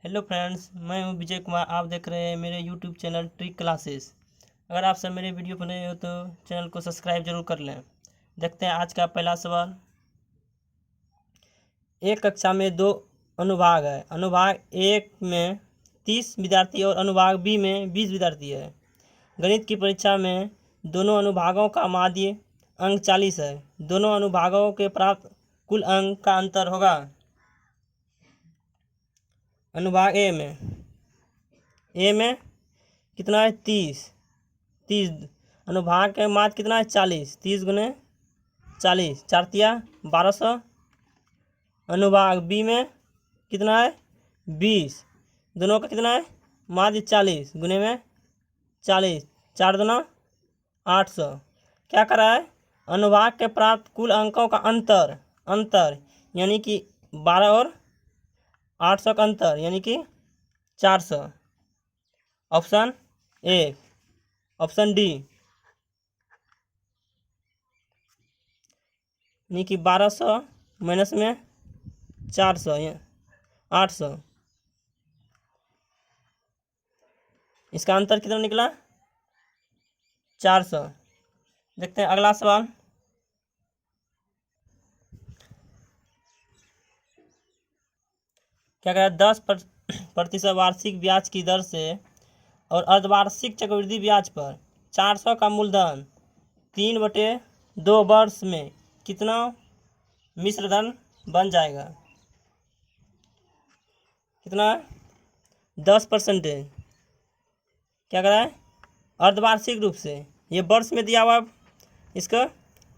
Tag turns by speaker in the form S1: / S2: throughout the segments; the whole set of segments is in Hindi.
S1: हेलो फ्रेंड्स, मैं हूं विजय कुमार। आप देख रहे हैं मेरे यूट्यूब चैनल ट्रिक क्लासेस। अगर आप सब मेरे वीडियो पर नए हो तो चैनल को सब्सक्राइब जरूर कर लें। देखते हैं आज का पहला सवाल। एक कक्षा में दो अनुभाग है। अनुभाग एक में 30 विद्यार्थी और अनुभाग बी में 20 विद्यार्थी है। गणित की परीक्षा में दोनों अनुभागों का माध्य अंक 40 है। दोनों अनुभागों के प्राप्त कुल अंक का अंतर होगा। अनुभाग ए में कितना है 30 अनुभाग के माध्य कितना है 40। 30 गुने 40 4 तिया 1200। अनुभाग बी में कितना है 20। दोनों का कितना है माध्य 40 गुने में 40 4 दूना 800। क्या करा है अनुभाग के प्राप्त कुल अंकों का अंतर यानी कि 12 और 800 का अंतर यानी कि 400। Option A. ऑप्शन डी यानी कि 1200 माइनस में 400 800। इसका अंतर कितना निकला 400। देखते हैं अगला सवाल। क्या कह रहा है 10% वार्षिक ब्याज की दर से और अर्धवार्षिक चक्रवृद्धि ब्याज पर 400 का मूलधन 3/2 वर्ष में कितना मिश्रधन बन जाएगा। कितना 10%। क्या कह रहा है अर्धवार्षिक रूप से, ये वर्ष में दिया हुआ, इसका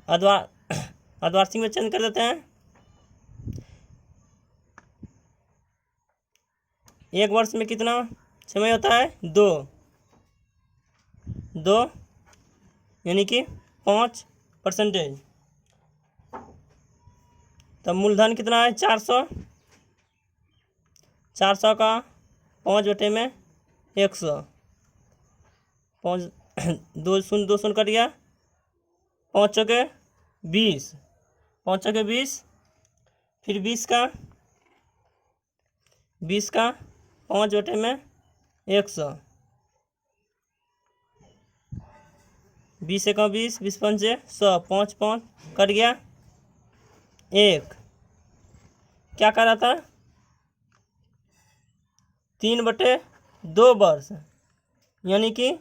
S1: अर्धवार्षिक में चेंज कर देते हैं। एक वर्ष में कितना समय होता है 2 यानी कि 5%। तब मूलधन कितना है 400 का 5/100। 5 2 शून्य कट गया। 5 चौके 20 फिर 20 का 5/100। 20 का 20 20 पंचे 100 5 5 कट गया 1। क्या कर रहा था 3/2 वर्ष यानी कि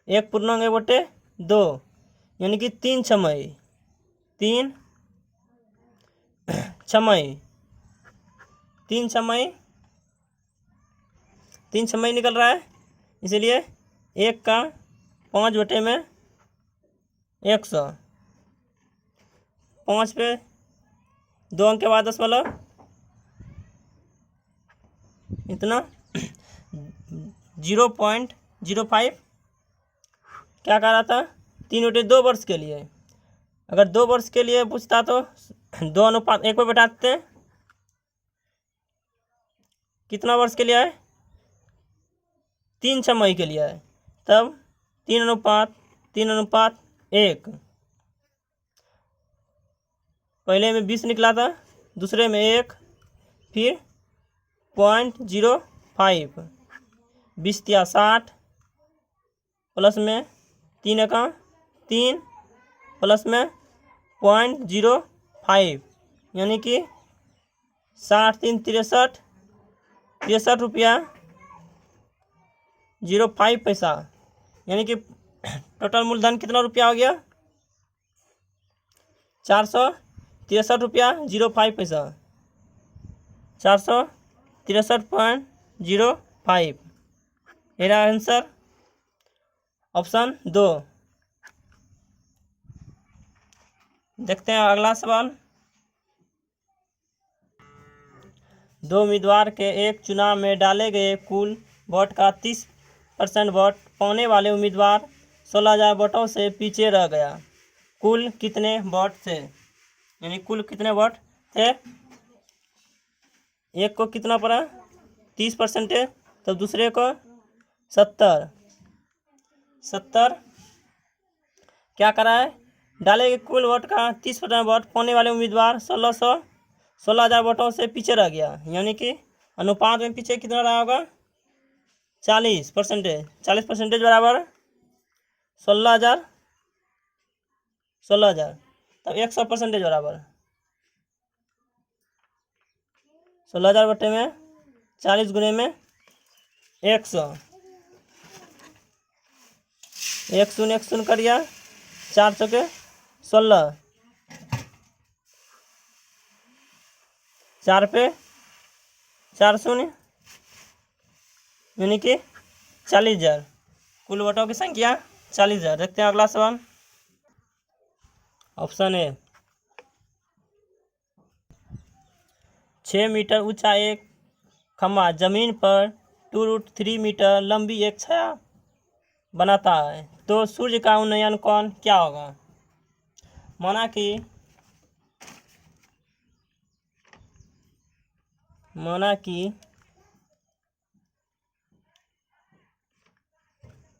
S1: 1/2 यानी कि 3 छमई निकल रहा है। इसलिए 1 का 5/100। 5 पे 2 अंक के बाद 10 इतना 0.05। क्या कह रहा था 3/2 वर्ष के लिए। अगर 2 वर्ष के लिए पूछता तो 2:1 पे बैठाते हैं। कितना वर्ष के लिए है 3 छमाही के लिए है, तब 3:1। पहले में 20 निकला था, दूसरे में 1, फिर 0.05। 20 या 60 प्लस में 3 का 3 प्लस में 0.05 यानी कि 60 3 63 रुपया 05 पैसा यानी कि टोटल मूलधन कितना रुपया हो गया 463 रुपया 05 पैसा। 463.05 मेरा आंसर ऑप्शन 2। देखते हैं अगला सवाल। 2 उम्मीदवार के एक चुनाव में डाले गए कुल वोट का 30% वोट पाने वाले उम्मीदवार 16,000 वोटों से पीछे रह गया। कुल कितने वोट थे, यानी कुल कितने वोट थे। एक को कितना पड़ा 30%, तो दूसरे को 70। क्या करा है डाले गए कुल वोट का 30% वोट पाने वाले उम्मीदवार 16,000 वोटों से पीछे रह गया, यानी कि अनुपात में पीछे कितना रहा होगा 40%। 40% बराबर 16,000। 16,000 तब 100% बराबर 16,000 बटे में 40 गुने में 100। 1 करिए 4 चौके 16, 4 पे 4 शून्य यानी कि 40,000। कुल वोटों की संख्या 40,000। देखते हैं अगला सवाल। ऑप्शन ए 6 मीटर ऊंचा एक खम्भा जमीन पर 2√3 मीटर लंबी एक छाया बनाता है, तो सूर्य का उन्नयन कोण क्या होगा। माना कि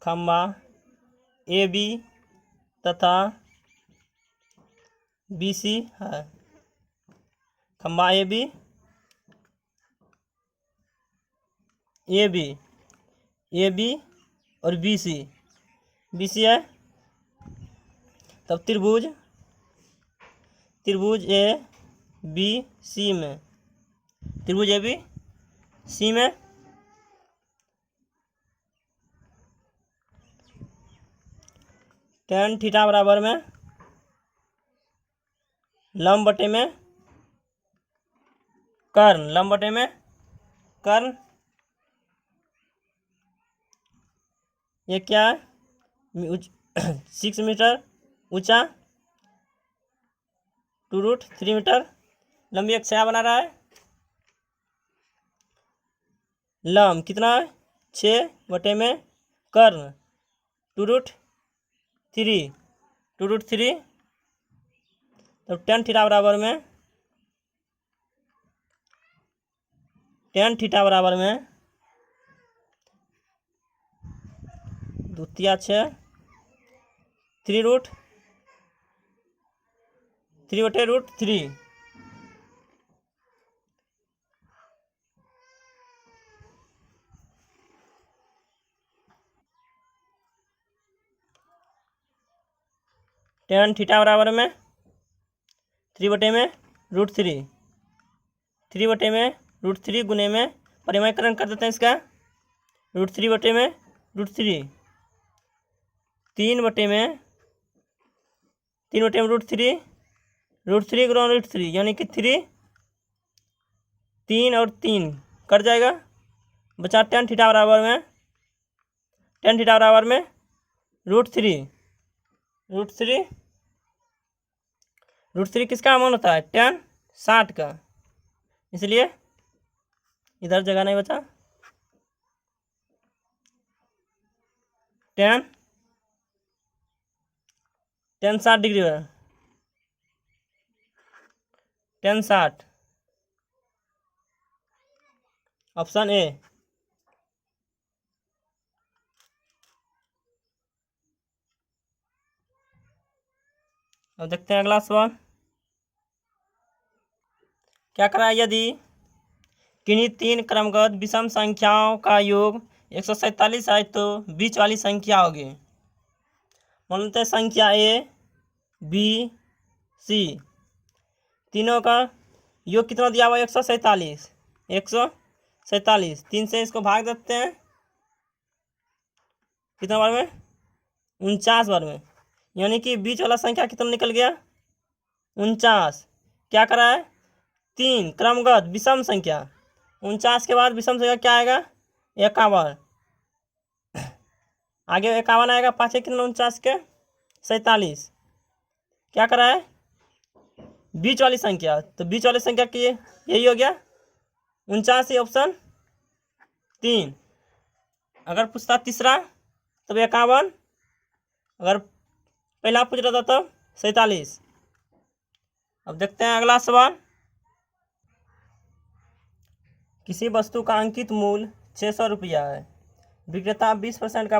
S1: खम्भा ए बी तथा बी सी है। खम्भा ए बी और बी सी है। तब त्रिभुज ए बी सी में त्रिभुज ए बी सी में tan थीटा बराबर में लंब बटे में कर्ण। ये क्या है 6 मीटर ऊंचा 2√3 मीटर लंबी एक छाया बना रहा है। लंब कितना है 6 बटे में कर्ण 2√3 तो tan थीटा बराबर में द्वितीय 6 3√3 tan थीटा बराबर में 3/√3 गुने में परिमाणीकरण कर देते हैं इसका √3 बटे में √3 3 बटे में √3 गुना √3 यानी कि 3 और 3 कट जाएगा, बचा tan थीटा बराबर में √3 किसका मान होता है tan 60 का, इसलिए इधर जगह नहीं बचा। tan 60 डिग्री है tan 60 ऑप्शन ए। अब देखते हैं अगला सवाल क्या करा। यदि किन्हीं 3 क्रमगत विषम संख्याओं का योग 147 है तो बीच वाली संख्या होगी। मान लेते हैं संख्या ए बी सी तीनों का योग कितना दिया हुआ 147 3 से इसको भाग देते हैं कितना बार में 49 बार में, यानी कि बीच वाला संख्या कितना निकल गया 49। क्या करा है 3 क्रमगत विषम संख्या 49 के बाद विषम संख्या क्या आएगा 51, आगे 51 आएगा, पाछे कितना 49 के 47। क्या करा है बीच वाली संख्या, तो बीच वाली संख्या की यही हो गया 49 ही ऑप्शन 3। अगर पूछता तीसरा तब 51, अगर पहला पूछ रहा था तब 47। अब देखते हैं अगला सवाल। किसी वस्तु का अंकित मूल्य 600 रुपया है, विक्रेता 20% का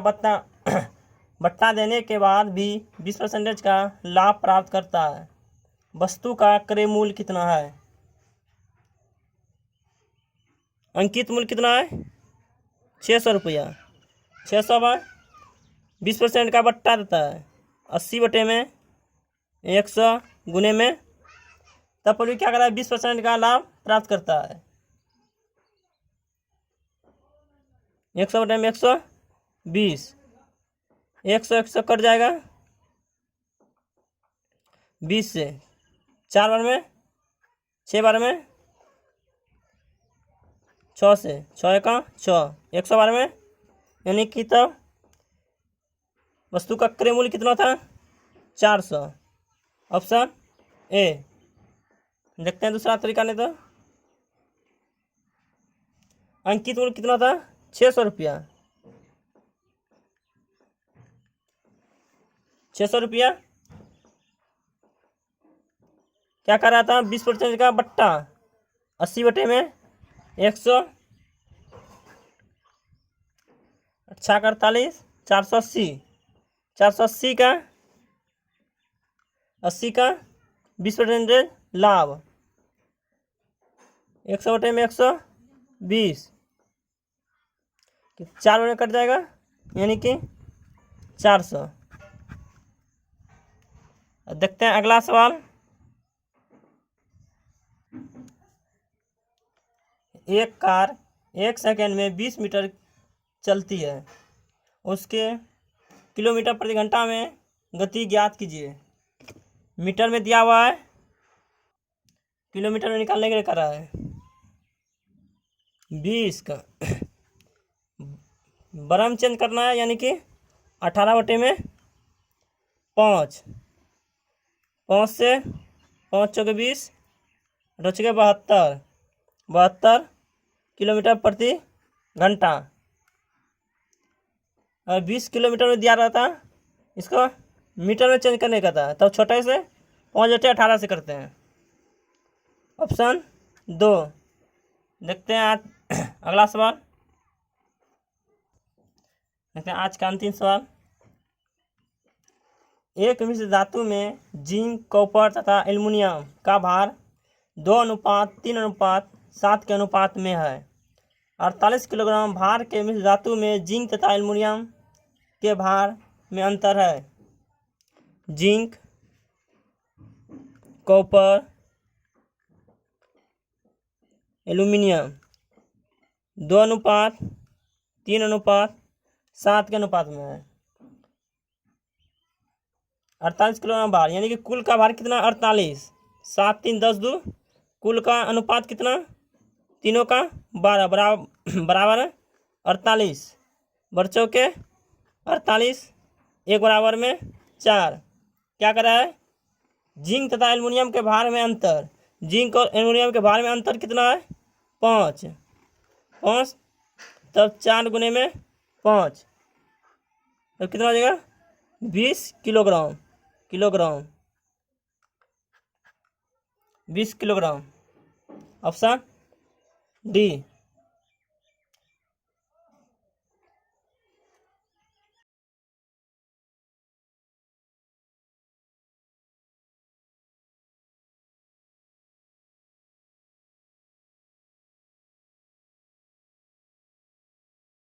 S1: बट्टा देने के बाद भी 20% का लाभ प्राप्त करता है, वस्तु का क्रय मूल्य कितना है। अंकित मूल्य कितना है 600 रुपया। 600 में 20% का बट्टा देता है 80 बटे में 100 गुने में, तब पर भी क्या करा है 20% का लाभ प्राप्त करता है। 100 बटे में 120, 100 कट जाएगा 20 से, 4 बार में 6 बार में 6 से, 6 का 6, 100 बार में, यानी कि तब वस्तु का क्रय मूल्य कितना था 400। Option A. देखते हैं दूसरा तरीका, नहीं तो अंकित मूल्य कितना था 600 रुपया। 600 रुपया क्या कर रहा था 20% का बट्टा 80 बटे में 100, 6 का 48, 480, 480 का 80 का 20% लाभ 100 बटे में 120, 4 में कट जाएगा यानी कि 400। देखते हैं अगला सवाल। एक कार 1 सेकंड में 20 मीटर चलती है, उसके किलोमीटर प्रति घंटा में गति ज्ञात कीजिए। मीटर में दिया हुआ है, किलोमीटर में निकालने के लिए कर रहा है। 20 का बरम चेंज करना है, यानी कि 18 बटे में 5, 5 से 5 चौके 20, 8 चौके 72, 72 किलोमीटर प्रति घंटा। और 20 किलोमीटर में दिया रहता, इसको मीटर में चेंज करने का था, तब छोटे से 5 बटे 18 से करते हैं। ऑप्शन 2। देखते हैं आज अगला सवाल, देखते हैं आज का अंतिम सवाल। एक मिश्र धातु में जिंक, कॉपर तथा एल्युमिनियम का भार 2:3:7 के अनुपात में है। 48 किलोग्राम भार के मिश्र धातु में जिंक तथा एल्युमिनियम के भार में अंतर है। जिंक, कॉपर, एल्युमिनियम 2:3:7 के अनुपात में है। 48 किलोग्राम भार, यानी कि कुल का भार कितना 48, 7 3 10 2, कुल का अनुपात कितना, तीनों का 12 बराबर 48, बच्चों के 48, एक बराबर में 4। क्या कर रहा है जिंक तथा एल्युमिनियम के भार में अंतर, जिंक और एल्युमिनियम के भार में अंतर कितना है 5, 5 तब 4 गुने में 5, तब कितना हो जाएगा 20 किलोग्राम, 20 किलोग्राम। Option D.